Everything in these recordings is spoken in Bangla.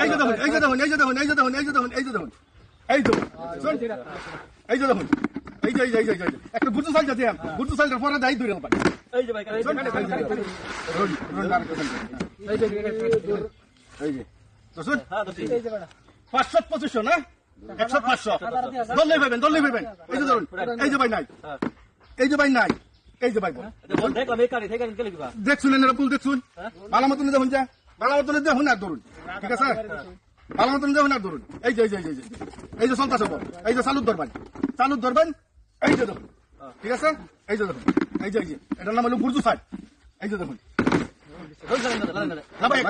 এই যে দেখুন এই যে দেখুন এই যে দেখুন এই যে দেখুন এই যে দেখুন এই যে দেখুন এই তো এই যে দেখুন এই যে এই যে এই যে একটা গুরু সাইল যাতে গুরু সাইলটার পরে দাই দুই রকম এই যে ভাই এই যে এই যে তো শুন হ্যাঁ দোস্ত এই যে বেটা 500 2500 না 100 500 দললেই ভাবেন এই যে ধরুন এই যে ভাই নাই এই যে ভাই নাই এই যে ভাই বল বল দেখলাম এই কারি থেকে গেলে কিবা দেখছুন এরা পুল দেখছুন ভালো মতন দেখুন যা ভালো মতন দেখুন আর ধরুন ঠিক আছে ভালো মতন দেখুন আর ধরুন এই যে এই যে এই যে এই যে চলতেছে বল এই যে চালুর ধরবেন এই যে দেখুন ঠিক আছে এই যে দেখুন এই যে এটার নাম হলো বুর্জু সাইড এই যে দেখুন না ভাই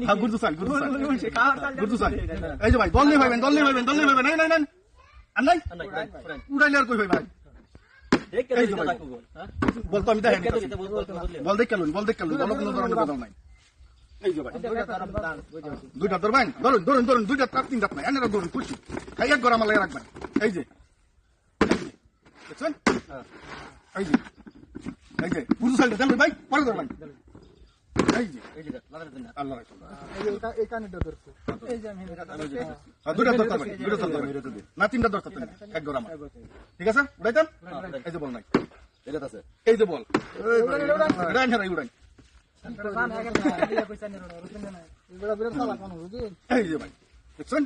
হ্যাঁ বুর্জু সাইড এই যে ভাই দললেই ভাবেন নাই নাই নাই আর নাই উড়াইলে আর কই ভাই ভাই দেখ কে দিতে থাকবো হ্যাঁ বলতো আমি দেখেন বল দেখ কেলুন বল কোনো ধরনের কথা নাই এই যে ভাই দুইটা ধরবেন ধরুন দুইটা তার তিনটা নাই এনারা ধরুন খুশি খাই এক গরম লাগে রাখবেন এই যে দেখছেন এই যে পুরো সাইডে দেন ভাই পরে ধরবেন এই যে আল্লাহ এই কানেটা ধরছে এই যে আমি দুইটা ধরতে না তিনটা ধরতে এক গরম ঠিক আছে উড়াইতেন এই যে বল নাই এটা আছে এই যে বল উড়াই উড়াই এই যে ভাই দেখছেন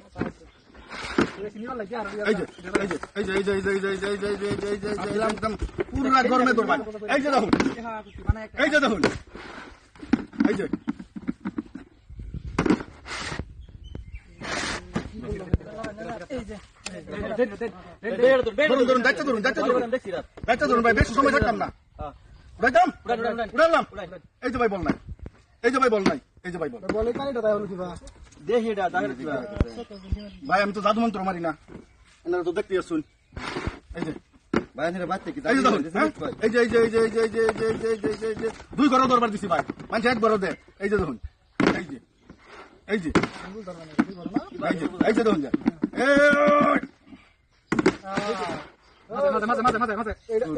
একদম পুরা গরমে ধরবেন এই যে দেখুন এই যে দেখুন এই যে ধরুন দায়িত্ব ধরুন ভাই বেশি সময় থাকতাম না উড়াইলাম এই যে ভাই বল নাই এই যে ভাই বল বলে কানেটা তাই হলো কিবা দেখি এটা দাঁড়াতে কিবা ভাই আমি তো জাদু মন্ত্র মারি না এনারা তো দেখতে আসুন এই যে ভাই এর বাচ্চা কি এই যে দেখুন এই যে দুই ঘর দরবার দিছি ভাই মানুষ এক ঘর দে এই যে দেখুন এই যে দেখুন যা মাঝে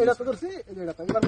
এটা তো ধরছি এটা তো এবার